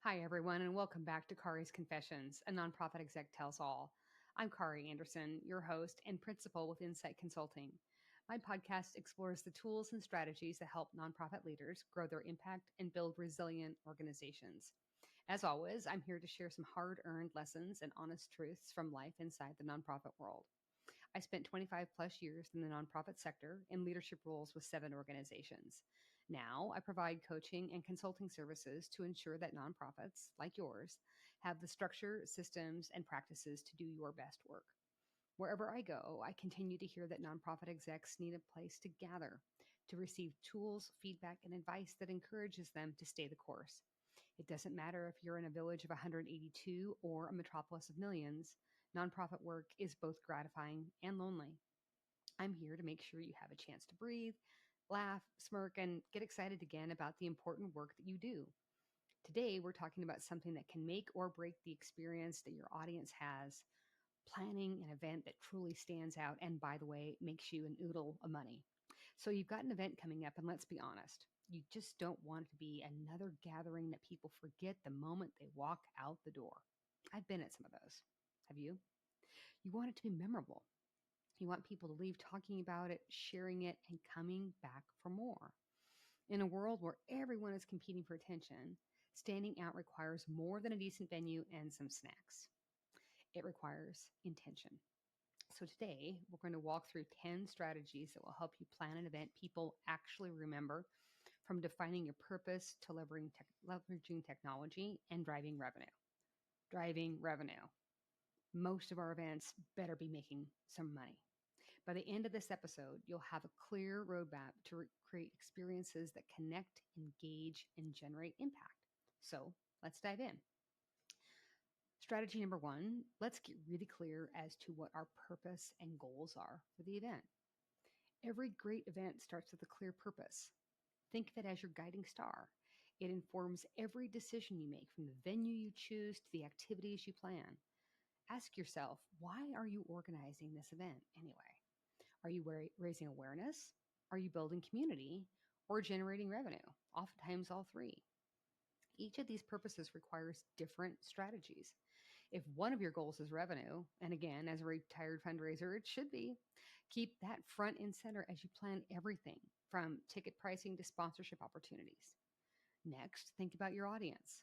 Hi, everyone, and welcome back to Kari's Confessions, a Nonprofit Exec Tells All. I'm Kari Anderson, your host and principal with Incite Consulting. My podcast explores the tools and strategies that help nonprofit leaders grow their impact and build resilient organizations. As always, I'm here to share some hard-earned lessons and honest truths from life inside the nonprofit world. I spent 25 plus years in the nonprofit sector in leadership roles with 7 organizations. Now I provide coaching and consulting services to ensure that nonprofits like yours have the structure, systems, and practices to do your best work. Wherever I go, I continue to hear that nonprofit execs need a place to gather, to receive tools, feedback, and advice that encourages them to stay the course. It doesn't matter if you're in a village of 182 or a metropolis of millions, nonprofit work is both gratifying and lonely. I'm here to make sure you have a chance to breathe, laugh, smirk, and get excited again about the important work that you do. Today, we're talking about something that can make or break the experience that your audience has, planning an event that truly stands out and, by the way, makes you an oodle of money. So you've got an event coming up, and let's be honest, you just don't want it to be another gathering that people forget the moment they walk out the door. I've been at some of those. Have you? You want it to be memorable. You want people to leave talking about it, sharing it, and coming back for more. In a world where everyone is competing for attention, standing out requires more than a decent venue and some snacks. It requires intention. So today, we're going to walk through 10 strategies that will help you plan an event people actually remember, from defining your purpose to leveraging technology and driving revenue. Driving revenue. Most of our events better be making some money. By the end of this episode, you'll have a clear roadmap to create experiences that connect, engage, and generate impact. So let's dive in. Strategy number 1, let's get really clear as to what our purpose and goals are for the event. Every great event starts with a clear purpose. Think of it as your guiding star. It informs every decision you make, from the venue you choose to the activities you plan. Ask yourself, why are you organizing this event anyway? Are you raising awareness? Are you building community? Or generating revenue? Oftentimes all three. Each of these purposes requires different strategies. If one of your goals is revenue, and again, as a retired fundraiser, it should be, keep that front and center as you plan everything from ticket pricing to sponsorship opportunities. Next, think about your audience.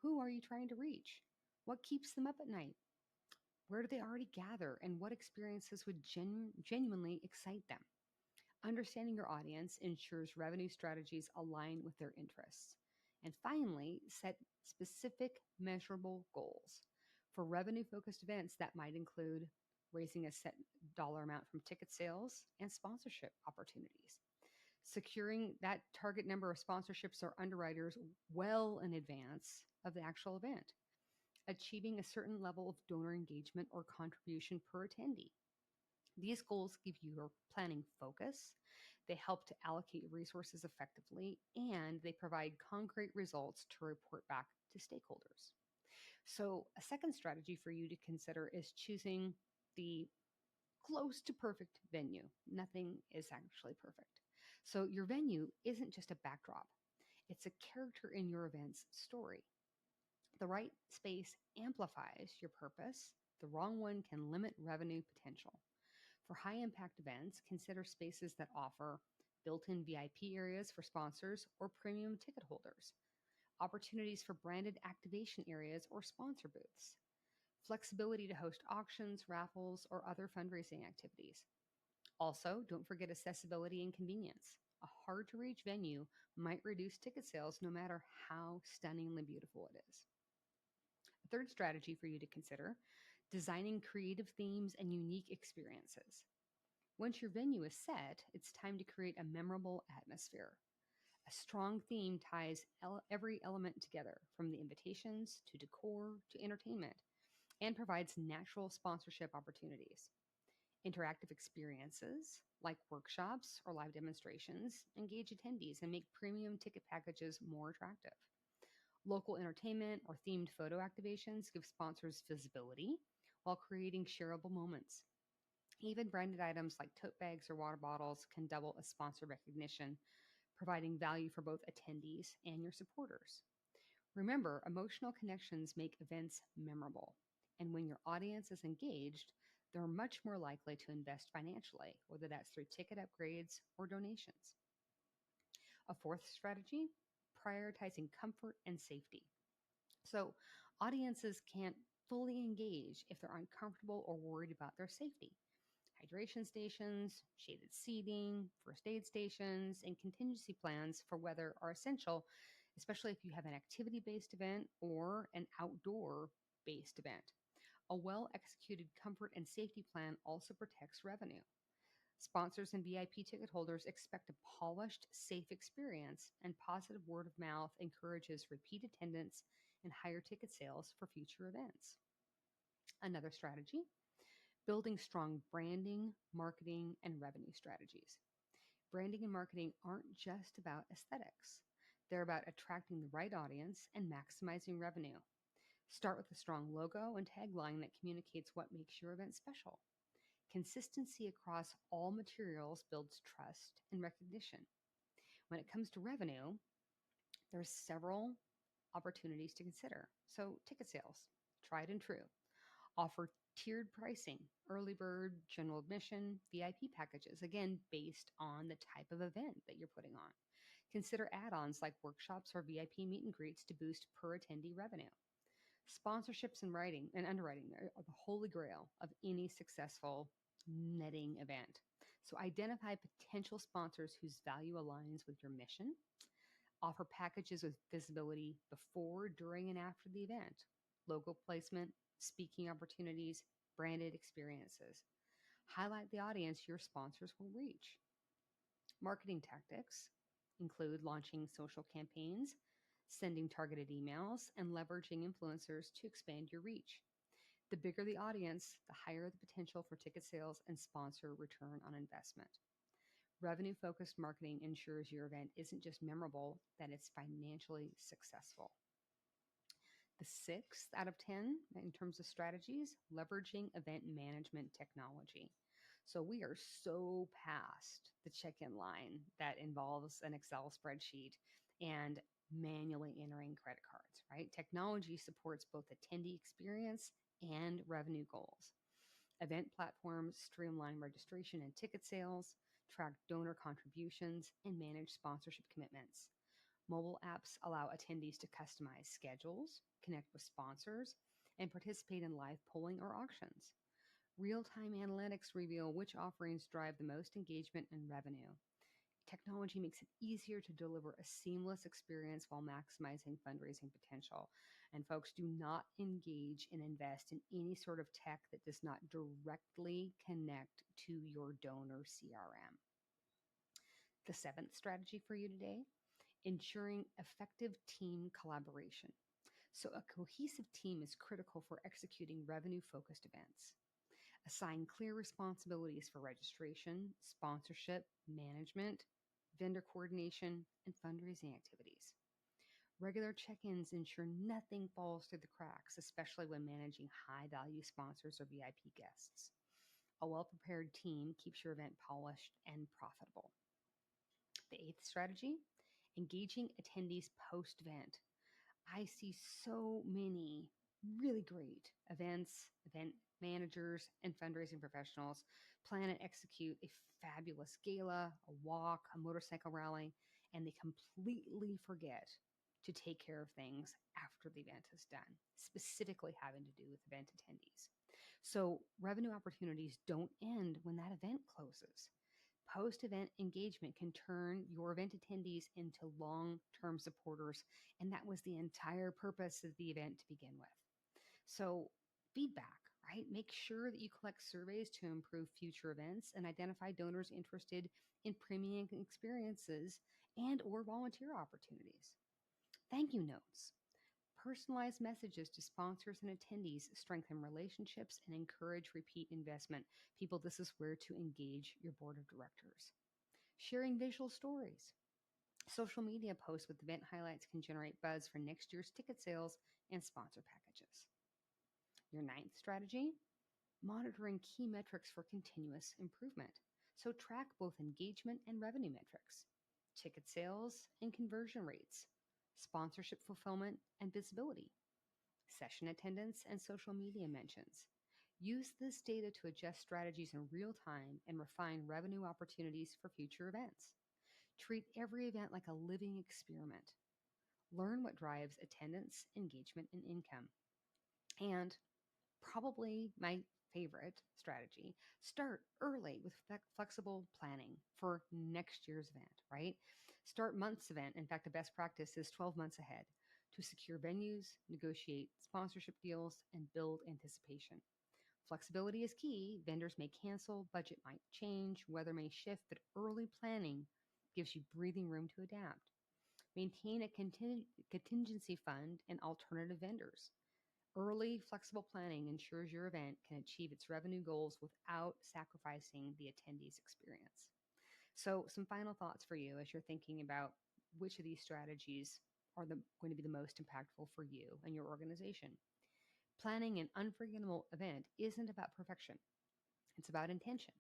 Who are you trying to reach? What keeps them up at night? Where do they already gather, and what experiences would genuinely excite them? Understanding your audience ensures revenue strategies align with their interests. And finally, set specific, measurable goals. For revenue-focused events, that might include raising a set dollar amount from ticket sales and sponsorship opportunities. Securing that target number of sponsorships or underwriters well in advance of the actual event. Achieving a certain level of donor engagement or contribution per attendee. These goals give you your planning focus, they help to allocate your resources effectively, and they provide concrete results to report back to stakeholders. So a second strategy for you to consider is choosing the close to perfect venue. Nothing is actually perfect. So your venue isn't just a backdrop. It's a character in your event's story. The right space amplifies your purpose. The wrong one can limit revenue potential. For high-impact events, consider spaces that offer built-in VIP areas for sponsors or premium ticket holders, opportunities for branded activation areas or sponsor booths, flexibility to host auctions, raffles, or other fundraising activities. Also, don't forget accessibility and convenience. A hard-to-reach venue might reduce ticket sales no matter how stunningly beautiful it is. A third strategy for you to consider, designing creative themes and unique experiences. Once your venue is set, it's time to create a memorable atmosphere. A strong theme ties every element together, from the invitations to decor to entertainment, and provides natural sponsorship opportunities. Interactive experiences, like workshops or live demonstrations, engage attendees and make premium ticket packages more attractive. Local entertainment or themed photo activations give sponsors visibility while creating shareable moments. Even branded items like tote bags or water bottles can double as sponsor recognition, providing value for both attendees and your supporters. Remember, emotional connections make events memorable. And when your audience is engaged, they're much more likely to invest financially, whether that's through ticket upgrades or donations. A fourth strategy, prioritizing comfort and safety. So, audiences can't fully engage if they're uncomfortable or worried about their safety. Hydration stations, shaded seating, first aid stations, and contingency plans for weather are essential, especially if you have an activity based event or an outdoor based event. A well executed comfort and safety plan also protects revenue. Sponsors and VIP ticket holders expect a polished, safe experience, and positive word of mouth encourages repeat attendance and higher ticket sales for future events. Another strategy, building strong branding, marketing, and revenue strategies. Branding and marketing aren't just about aesthetics, they're about attracting the right audience and maximizing revenue. Start with a strong logo and tagline that communicates what makes your event special. Consistency across all materials builds trust and recognition. When it comes to revenue, there's several opportunities to consider. So, ticket sales, tried and true. Offer tiered pricing, early bird, general admission, VIP packages, again, based on the type of event that you're putting on. Consider add ons like workshops or VIP meet and greets to boost per attendee revenue. Sponsorships and writing and underwriting are the holy grail of any successful netting event. So identify potential sponsors whose value aligns with your mission. Offer packages with visibility before, during, and after the event. Logo placement, speaking opportunities, branded experiences. Highlight the audience your sponsors will reach. Marketing tactics include launching social campaigns, sending targeted emails, and leveraging influencers to expand your reach. The bigger the audience, the higher the potential for ticket sales and sponsor return on investment. Revenue focused marketing ensures your event isn't just memorable, that it's financially successful. The sixth out of 10 in terms of strategies, leveraging event management technology. So we are so past the check-in line that involves an Excel spreadsheet and manually entering credit cards, right? Technology supports both attendee experience and revenue goals. Event platforms streamline registration and ticket sales, track donor contributions, and manage sponsorship commitments. Mobile apps allow attendees to customize schedules, connect with sponsors, and participate in live polling or auctions. Real-time analytics reveal which offerings drive the most engagement and revenue. Technology makes it easier to deliver a seamless experience while maximizing fundraising potential. And folks, do not engage and invest in any sort of tech that does not directly connect to your donor CRM. The seventh strategy for you today, ensuring effective team collaboration. So a cohesive team is critical for executing revenue-focused events. Assign clear responsibilities for registration, sponsorship, management, vendor coordination, and fundraising activities. Regular check-ins ensure nothing falls through the cracks, especially when managing high-value sponsors or VIP guests. A well-prepared team keeps your event polished and profitable. The eighth strategy, engaging attendees post-event. I see so many really great event managers, and fundraising professionals plan and execute a fabulous gala, a walk, a motorcycle rally, and they completely forget to take care of things after the event is done, specifically having to do with event attendees. So revenue opportunities don't end when that event closes. Post-event engagement can turn your event attendees into long-term supporters, and that was the entire purpose of the event to begin with. So feedback, right? Make sure that you collect surveys to improve future events and identify donors interested in premium experiences and or volunteer opportunities. Thank you notes. Personalized messages to sponsors and attendees strengthen relationships and encourage repeat investment. People, this is where to engage your board of directors. Sharing visual stories. Social media posts with event highlights can generate buzz for next year's ticket sales and sponsor packages. Your ninth strategy, monitoring key metrics for continuous improvement. So track both engagement and revenue metrics, ticket sales and conversion rates, sponsorship fulfillment and visibility, session attendance and social media mentions. Use this data to adjust strategies in real time and refine revenue opportunities for future events. Treat every event like a living experiment. Learn what drives attendance, engagement, and income. And probably my favorite strategy, start early with flexible planning for next year's event, right? Start months event. In fact, the best practice is 12 months ahead to secure venues, negotiate sponsorship deals, and build anticipation. Flexibility is key. Vendors may cancel, budget might change, weather may shift, but early planning gives you breathing room to adapt. Maintain a contingency fund and alternative vendors. Early, flexible planning ensures your event can achieve its revenue goals without sacrificing the attendee's experience. So, some final thoughts for you as you're thinking about which of these strategies are going to be the most impactful for you and your organization. Planning an unforgettable event isn't about perfection, it's about intention.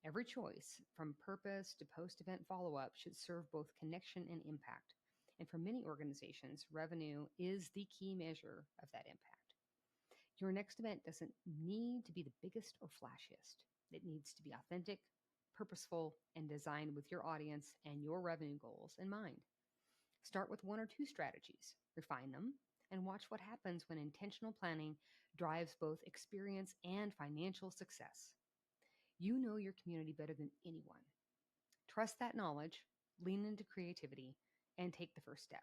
Every choice, from purpose to post event follow up, should serve both connection and impact. And for many organizations, revenue is the key measure of that impact. Your next event doesn't need to be the biggest or flashiest. It needs to be authentic, purposeful, and designed with your audience and your revenue goals in mind. Start with one or two strategies, refine them, and watch what happens when intentional planning drives both experience and financial success. You know your community better than anyone. Trust that knowledge, lean into creativity, and take the first step.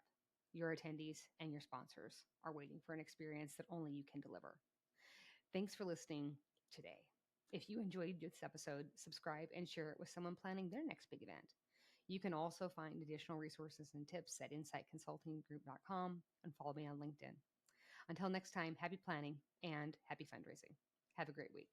Your attendees and your sponsors are waiting for an experience that only you can deliver. Thanks for listening today. If you enjoyed this episode, subscribe and share it with someone planning their next big event. You can also find additional resources and tips at inciteconsultinggroup.com and follow me on LinkedIn. Until next time, happy planning and happy fundraising. Have a great week.